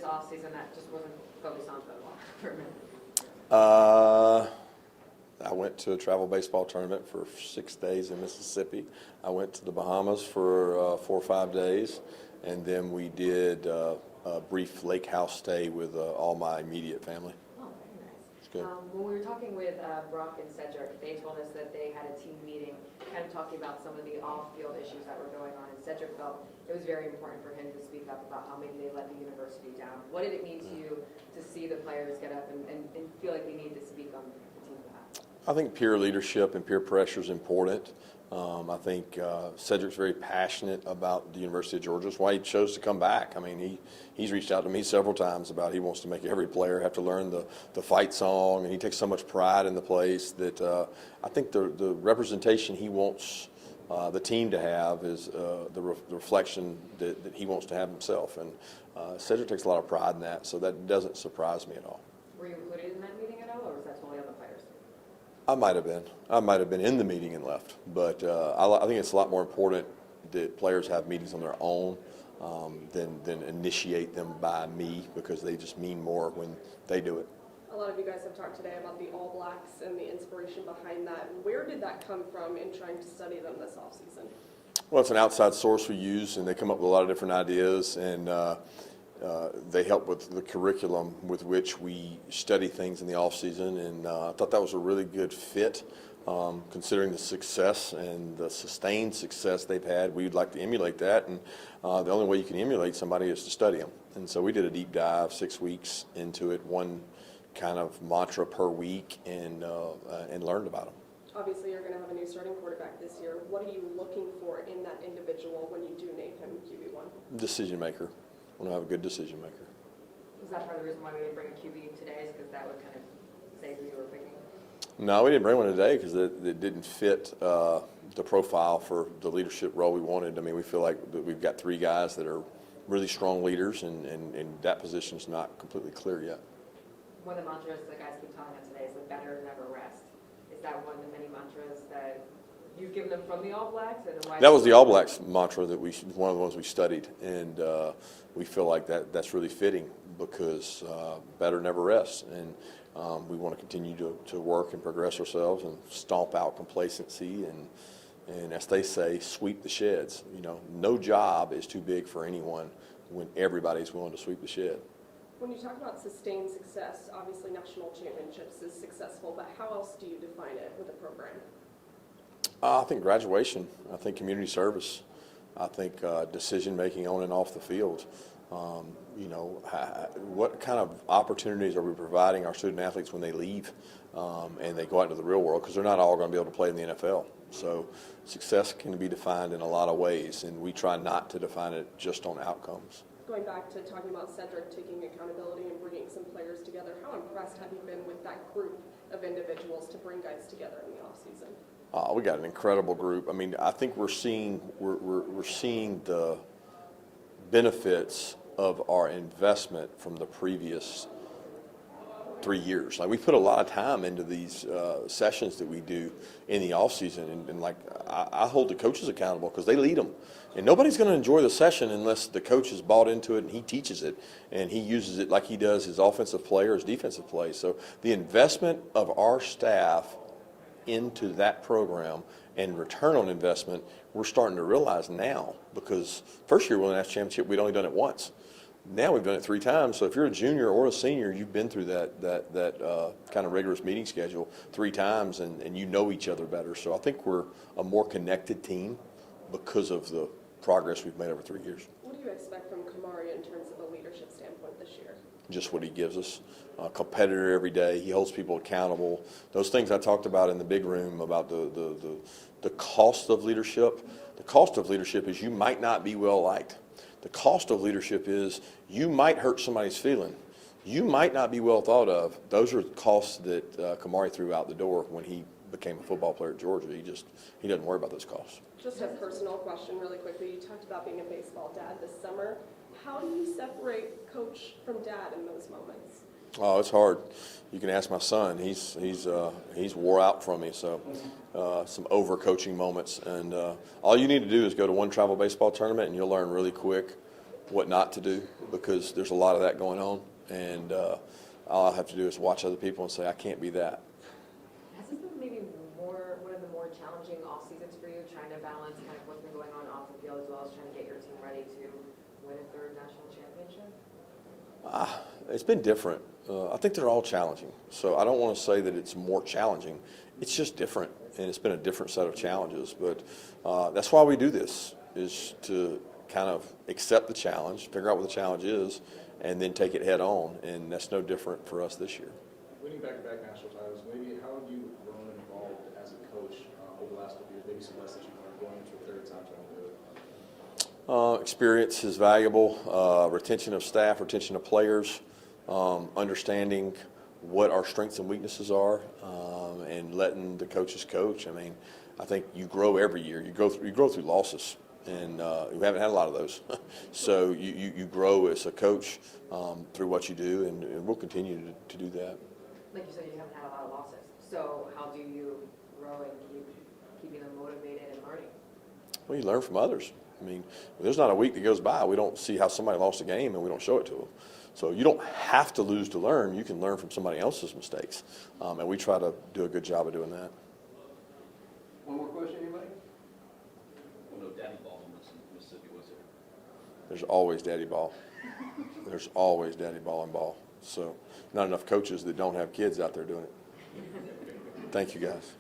this offseason that just wasn't focused on football for a minute? I went to a travel baseball tournament for 6 days in Mississippi. I went to the Bahamas for 4 or 5 days, and then we did a brief lake house stay with all my immediate family. Oh, very nice. It's good. When we were talking with Brock and Cedric, they told us that they had a team meeting kind of talking about some of the off-field issues that were going on, and Cedric felt it was very important for him to speak up about how maybe they let the university down. What did it mean to you to see the players get up and feel like they need to speak on the team's behalf? I think peer leadership and peer pressure is important. I think Cedric's very passionate about the University of Georgia. That's why he chose to come back. I mean, he's reached out to me several times about he wants to make every player have to learn the fight song, and he takes so much pride in the place that I think the representation he wants the team to have is the reflection that he wants to have himself. And Cedric takes a lot of pride in that, so that doesn't surprise me at all. Were you included in that meeting at all, or was that totally on the players? I might have been. I might have been in the meeting and left. But I think it's a lot more important that players have meetings on their own than initiate them by me, because they just mean more when they do it. A lot of you guys have talked today about the All Blacks and the inspiration behind that. Where did that come from in trying to study them this offseason? Well, it's an outside source we use, and they come up with a lot of different ideas, and they help with the curriculum with which we study things in the off season, and I thought that was a really good fit, considering the success and the sustained success they've had. We'd like to emulate that, and the only way you can emulate somebody is to study them. And so we did a deep dive, 6 weeks into it, one kind of mantra per week, and learned about them. Obviously, you're going to have a new starting quarterback this year. What are you looking for in that individual when you do name him QB1? Decision maker. I want to have a good decision maker. Was that part of the reason why we didn't bring a QB today, is because that would kind of say who you were picking? No, we didn't bring one today because it didn't fit the profile for the leadership role we wanted. I mean, we feel like we've got 3 guys that are really strong leaders, and that position's not completely clear yet. One of the mantras the guys keep telling us today is the better never rest. Is that one of the many mantras that you've given them from the All Blacks? And why that was the All Blacks mantra that one of the ones we studied, and we feel like that's really fitting, because better never rests, and we want to continue to work and progress ourselves and stomp out complacency and as they say, sweep the sheds. You know, no job is too big for anyone when everybody's willing to sweep the shed. When you talk about sustained success, obviously national championships is successful, but how else do you define it with a program? I think graduation. I think community service. I think decision making on and off the field. You know, what kind of opportunities are we providing our student athletes when they leave and they go out into the real world? Because they're not all going to be able to play in the NFL. So success can be defined in a lot of ways, and we try not to define it just on outcomes. Going back to talking about Cedric taking accountability and bringing some players together, how impressed have you been with that group of individuals to bring guys together in the offseason? We got an incredible group. I mean, I think we're seeing the benefits of our investment from the previous 3 years. Like, we put a lot of time into these sessions that we do in the off season, and like I hold the coaches accountable because they lead them, and nobody's going to enjoy the session unless the coach is bought into it and he teaches it and he uses it like he does his offensive play or his defensive play. So the investment of our staff into that program and return on investment, we're starting to realize now, because first year we won the national championship, we'd only done it once. Now we've done it 3 times. So if you're a junior or a senior, you've been through that kind of rigorous meeting schedule 3 times, and you know each other better. So I think we're a more connected team because of the progress we've made over 3 years. What do you expect from Kamari in terms of a leadership standpoint this year? Just what he gives us. A competitor every day. He holds people accountable. Those things I talked about in the big room about the cost of leadership. The cost of leadership is you might not be well liked. The cost of leadership is you might hurt somebody's feeling. You might not be well thought of. Those are costs that Kamari threw out the door when he became a football player at Georgia. He doesn't worry about those costs. Just a personal question really quickly. You talked about being a baseball dad this summer. How do you separate coach from dad in those moments? Oh, it's hard. You can ask my son. He's wore out from me. So some overcoaching moments, and all you need to do is go to one travel baseball tournament, and you'll learn really quick what not to do, because there's a lot of that going on, and all I have to do is watch other people and say, I can't be that. Has this been maybe one of the more challenging off seasons for you, trying to balance kind of what's been going on off the field as well as trying to get your team ready to win a third national championship? It's been different. I think they're all challenging, so I don't want to say that it's more challenging. It's just different, and it's been a different set of challenges, but that's why we do this, is to kind of accept the challenge, figure out what the challenge is, and then take it head on, and that's no different for us this year. Winning back-to-back national titles, maybe how have you grown and evolved as a coach over the last couple years? Maybe some lessons you've learned going into a third time trying to do it. Experience is valuable. Retention of staff, retention of players, understanding what our strengths and weaknesses are, and letting the coaches coach. I mean, I think you grow every year. You grow through losses, and we haven't had a lot of those. So you grow as a coach through what you do, and we'll continue to do that. Like you said, you haven't had a lot of losses. So how do you grow and keeping them motivated and learning? Well, you learn from others. I mean, there's not a week that goes by we don't see how somebody lost a game and we don't show it to them. So you don't have to lose to learn. You can learn from somebody else's mistakes, and we try to do a good job of doing that. One more question, anybody? Well, no daddy ball in Mississippi, was there? There's always daddy ball. There's always daddy ball and ball. So not enough coaches that don't have kids out there doing it. Thank you, guys.